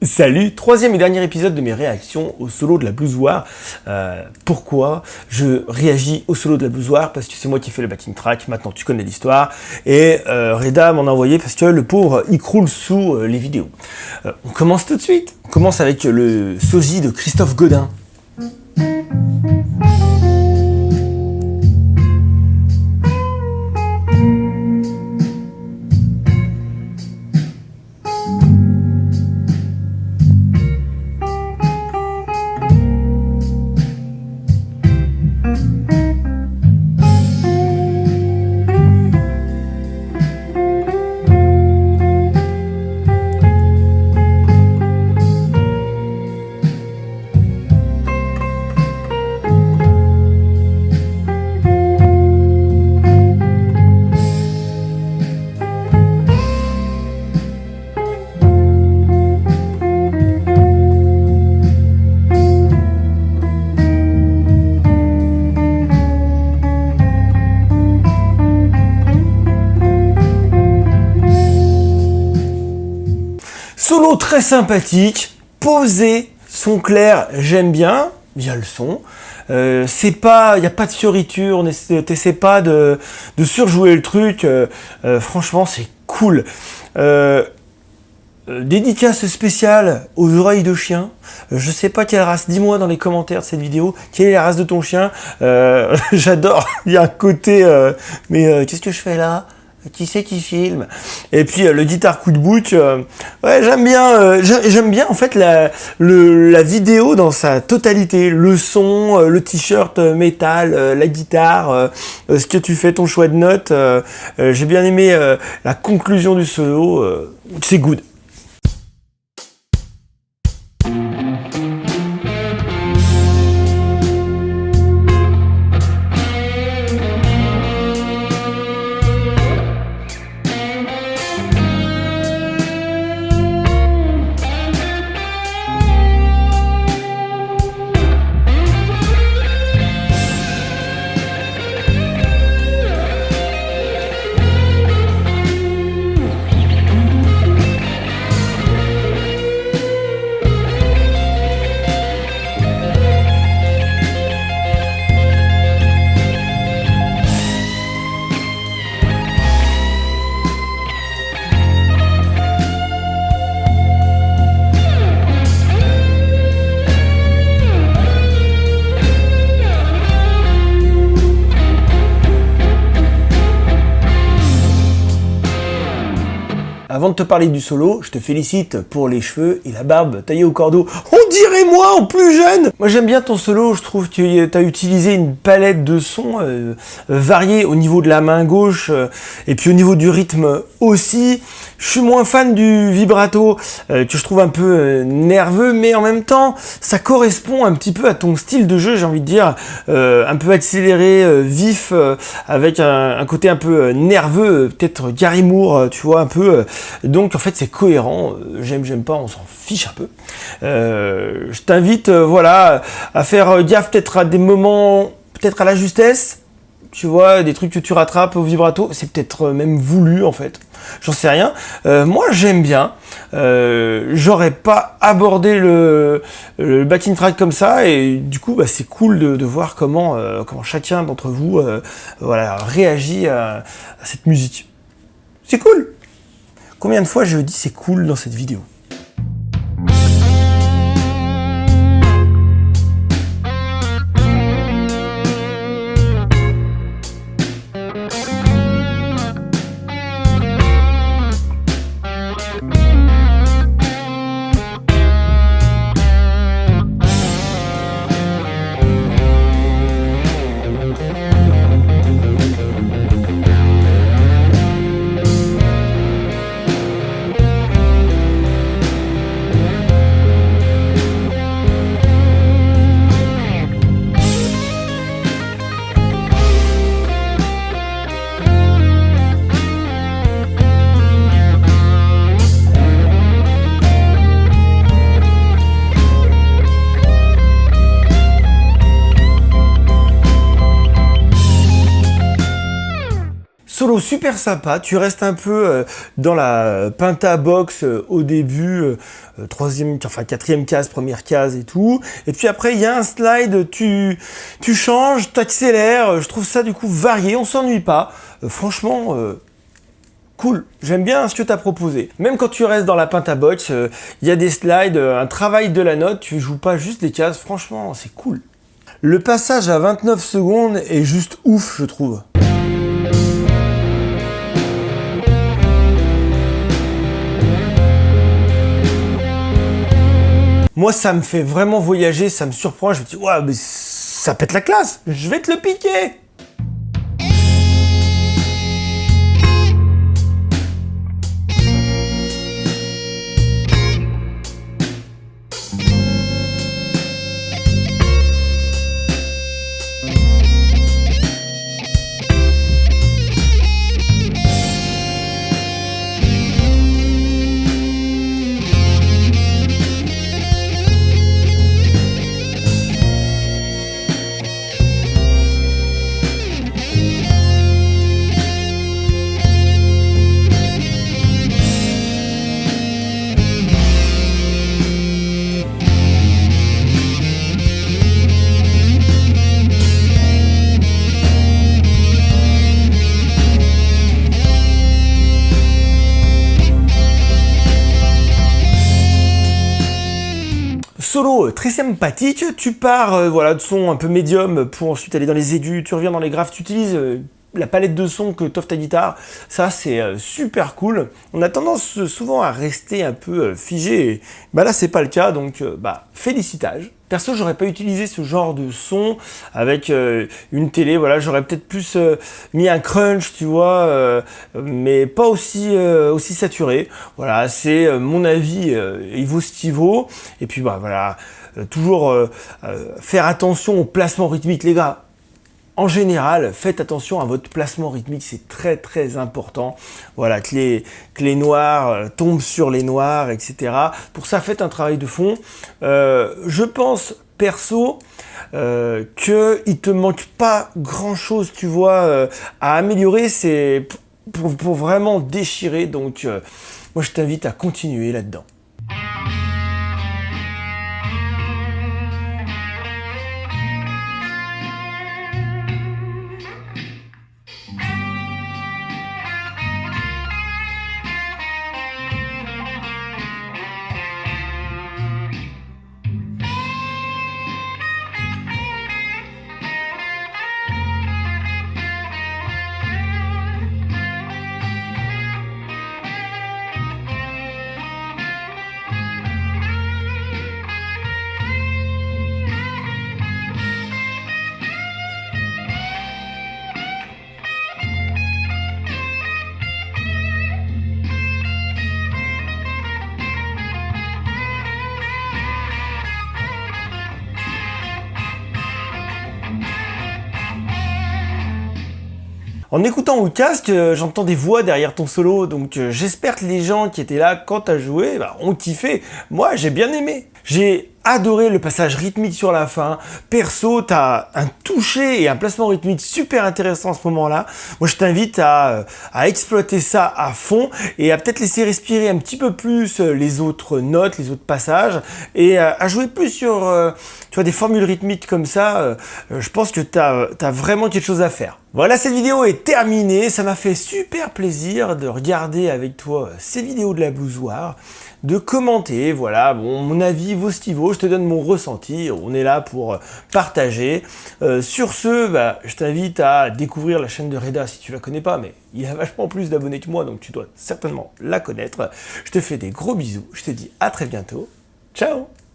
Salut, troisième et dernier épisode de mes réactions au solo de la Blues War. Pourquoi je réagis au solo de la Blues War? Parce que c'est moi qui fais le backing track, maintenant tu connais l'histoire. Et Reda m'en a envoyé parce que le pauvre, il croule sous les vidéos. On commence tout de suite. On commence avec le sosie de Christophe Godin. Solo très sympathique, posé, son clair, j'aime bien, il y a le son. C'est pas, il n'y a pas de fioriture, t'essaies pas de surjouer le truc. Franchement, c'est cool. Dédicace spéciale aux oreilles de chien. Je sais pas quelle race, dis-moi dans les commentaires de cette vidéo, quelle est la race de ton chien. J'adore, il y a un côté, mais qu'est-ce que je fais là? Qui c'est qui filme? Et puis le guitare coup de bouc, ouais, j'aime bien en fait la vidéo dans sa totalité, le son, le t-shirt métal, la guitare, ce que tu fais, ton choix de notes. J'ai bien aimé la conclusion du solo, c'est good. Avant de te parler du solo, je te félicite pour les cheveux et la barbe taillée au cordeau. On dirait moi en plus jeune. Moi j'aime bien ton solo, je trouve que tu as utilisé une palette de sons variés au niveau de la main gauche et puis au niveau du rythme aussi. Je suis moins fan du vibrato que je trouve un peu nerveux, mais en même temps ça correspond un petit peu à ton style de jeu, j'ai envie de dire, un peu accéléré, vif, avec un côté un peu nerveux, peut-être Gary Moore, tu vois, un peu... Donc en fait c'est cohérent, j'aime pas, on s'en fiche un peu. Je t'invite voilà, à faire gaffe peut-être à des moments, peut-être à la justesse, tu vois, des trucs que tu rattrapes au vibrato, c'est peut-être même voulu en fait, j'en sais rien. Moi j'aime bien, j'aurais pas abordé le backing track comme ça, et du coup bah, c'est cool de voir comment chacun d'entre vous voilà, réagit à cette musique. C'est cool. Combien de fois je dis c'est cool dans cette vidéo? Solo super sympa, tu restes un peu dans la Penta Box au début, quatrième case, première case et tout. Et puis après, il y a un slide, tu changes, t'accélères. Je trouve ça du coup varié, on s'ennuie pas. Franchement, cool. J'aime bien ce que tu as proposé. Même quand tu restes dans la Penta Box, il y a des slides, un travail de la note, tu joues pas juste les cases. Franchement, c'est cool. Le passage à 29 secondes est juste ouf, je trouve. Moi, ça me fait vraiment voyager, ça me surprend. Je me dis, ouais, mais ça pète la classe, je vais te le piquer. Solo très sympathique, tu pars voilà, de son un peu médium pour ensuite aller dans les aigus, tu reviens dans les graves, tu utilises la palette de sons que t'offre ta guitare, ça c'est super cool. On a tendance souvent à rester un peu figé, et, là c'est pas le cas, donc félicitages. Perso, j'aurais pas utilisé ce genre de son avec une télé, voilà, j'aurais peut-être plus mis un crunch, tu vois, mais pas aussi saturé. Voilà, c'est mon avis, il vaut ce qu'il vaut. Et puis voilà, toujours faire attention au placement rythmique, les gars. En général, faites attention à votre placement rythmique, c'est très très important. Voilà, que les noirs tombent sur les noirs, etc. Pour ça, faites un travail de fond. Je pense, perso, qu'il te manque pas grand chose, tu vois, à améliorer. C'est pour vraiment déchirer. Donc, moi, je t'invite à continuer là-dedans. En écoutant au casque, j'entends des voix derrière ton solo, donc j'espère que les gens qui étaient là quand t'as joué ont kiffé. Moi, j'ai bien aimé. J'ai adoré le passage rythmique sur la fin. Perso, t'as un toucher et un placement rythmique super intéressant à ce moment-là. Moi, je t'invite à exploiter ça à fond et à peut-être laisser respirer un petit peu plus les autres notes, les autres passages et à jouer plus sur tu vois, des formules rythmiques comme ça. Je pense que t'as vraiment quelque chose à faire. Voilà, cette vidéo est terminée. Ça m'a fait super plaisir de regarder avec toi ces vidéos de la Bluesoir, de commenter, voilà, bon, mon avis vaut ce qu'il vaut, je te donne mon ressenti, on est là pour partager. Sur ce, je t'invite à découvrir la chaîne de Reda si tu la connais pas, mais il a vachement plus d'abonnés que moi, donc tu dois certainement la connaître. Je te fais des gros bisous, je te dis à très bientôt, ciao.